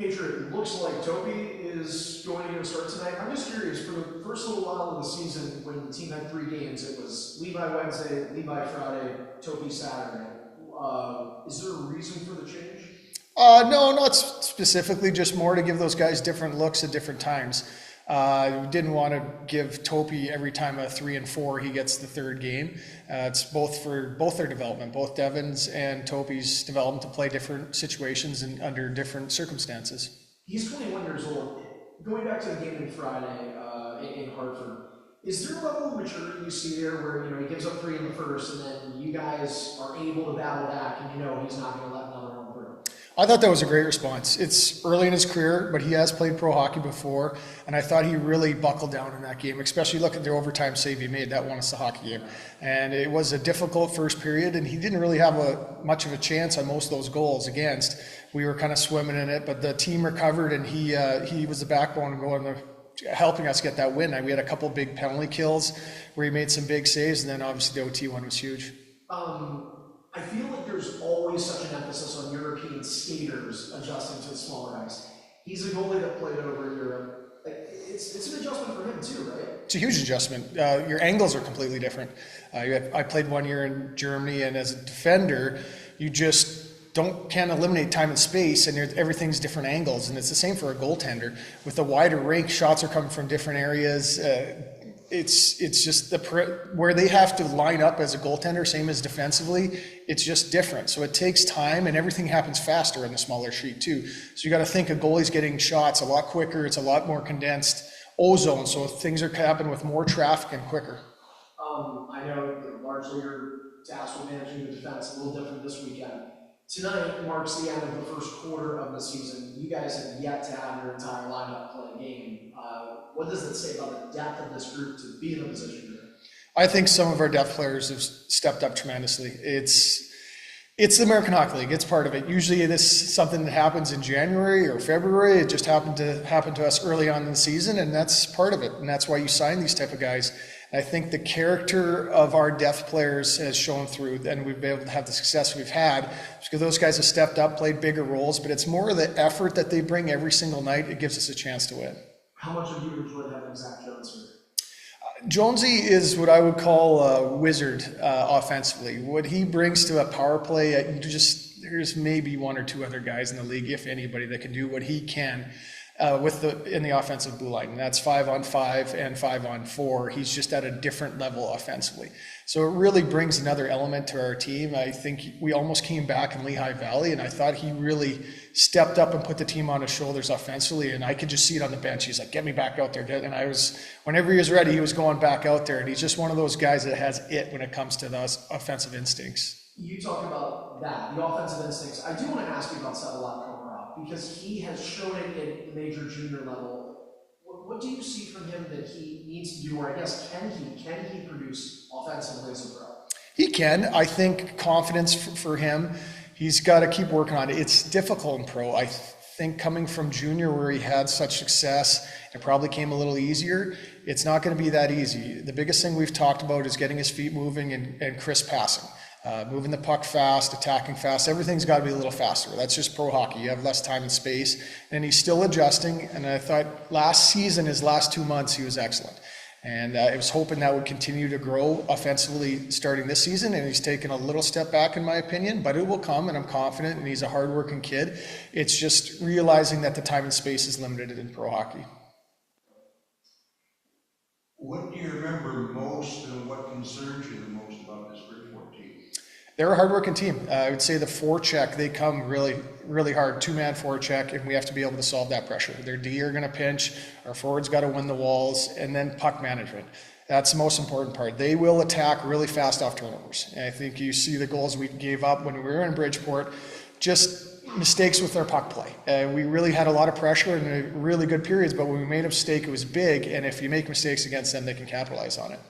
Patriot, it looks like Topi is going to get a start tonight. I'm just curious, for the first little while of the season, when the team had 3 games, it was Levi Wednesday, Levi Friday, Topi Saturday. Is there a reason for the change? No, not specifically, just more to give those guys different looks at different times. We didn't want to give Topi every time a 3 and 4 he gets the 3rd game. It's both for both their development, both Devin's and Topi's development to play different situations and under different circumstances. He's 21 years old. Going back to the game on Friday in Hartford, is there a level of maturity you see there where he gives up 3 in the first and then you guys are able to battle back and he's not going to let another one through? I thought that was a great response. It's early in his career, but he has played pro hockey before, and I thought he really buckled down in that game, especially look at the overtime save he made. That won us the hockey game. And it was a difficult first period, and he didn't really have much of a chance on most of those goals against. We were kind of swimming in it, but the team recovered, and he was the backbone of helping us get that win. We had a couple big penalty kills where he made some big saves, and then obviously the OT one was huge. I feel like there's always such an emphasis on European skaters adjusting to the smaller guys. He's a goalie that played over in Europe. It's an adjustment for him too, right? It's a huge adjustment. Your angles are completely different. I played 1 year in Germany, and as a defender, you just can't eliminate time and space, and everything's different angles, and it's the same for a goaltender. With a wider rink, shots are coming from different areas. It's just where they have to line up as a goaltender, same as defensively, it's just different. So it takes time, and everything happens faster in the smaller sheet too. So you got to think a goalie's getting shots a lot quicker. It's a lot more condensed ozone, so things are happening with more traffic and quicker. I know largely you're tasked with managing the defense, a little different this weekend. Tonight marks the end of the first quarter of the season. You guys have yet to have your entire lineup play a game. What does it say about the depth of this group to be in the position you're in? I think some of our depth players have stepped up tremendously. It's the American Hockey League. It's part of it. Usually this is something that happens in January or February. It just happened to happen to us early on in the season, and that's part of it. And that's why you sign these type of guys. And I think the character of our depth players has shown through, and we've been able to have the success we've had because those guys have stepped up, played bigger roles, but it's more of the effort that they bring every single night. It gives us a chance to win. How much have you enjoyed having Zach Jones here? Jonesy is what I would call a wizard offensively. What he brings to a power play, there's maybe 1 or 2 other guys in the league, if anybody, that can do what he can in the offensive blue line. And that's 5-on-5 and 5-on-4. He's just at a different level offensively. So it really brings another element to our team. I think we almost came back in Lehigh Valley, and I thought he really stepped up and put the team on his shoulders offensively, and I could just see it on the bench. He's like, get me back out there. And whenever he was ready, he was going back out there, and he's just one of those guys that has it when it comes to those offensive instincts. You talk about that, the offensive instincts. I do want to ask you about Sabalat Komarov, because he has shown it at the major junior level. What do you see from him that he needs to do, or I guess can he produce offensively as a pro? He can. I think confidence for him, he's got to keep working on it. It's difficult in pro. I think coming from junior where he had such success, it probably came a little easier. It's not going to be that easy. The biggest thing we've talked about is getting his feet moving and crisp passing. Moving the puck fast, attacking fast, everything's got to be a little faster. That's just pro hockey. You have less time and space, and he's still adjusting. And I thought his last 2 months, he was excellent. And I was hoping that would continue to grow offensively starting this season, and he's taken a little step back in my opinion, but it will come, and I'm confident, and he's a hardworking kid. It's just realizing that the time and space is limited in pro hockey. What do you remember most and what concerns you the most about this Bridgeport team? They're a hardworking team. I would say the forecheck, they come really, really hard. 2-man forecheck, and we have to be able to solve that pressure. Their D are going to pinch, our forwards got to win the walls, and then puck management. That's the most important part. They will attack really fast off turnovers. And I think you see the goals we gave up when we were in Bridgeport, just mistakes with our puck play. We really had a lot of pressure in really good periods, but when we made a mistake, it was big, and if you make mistakes against them, they can capitalize on it.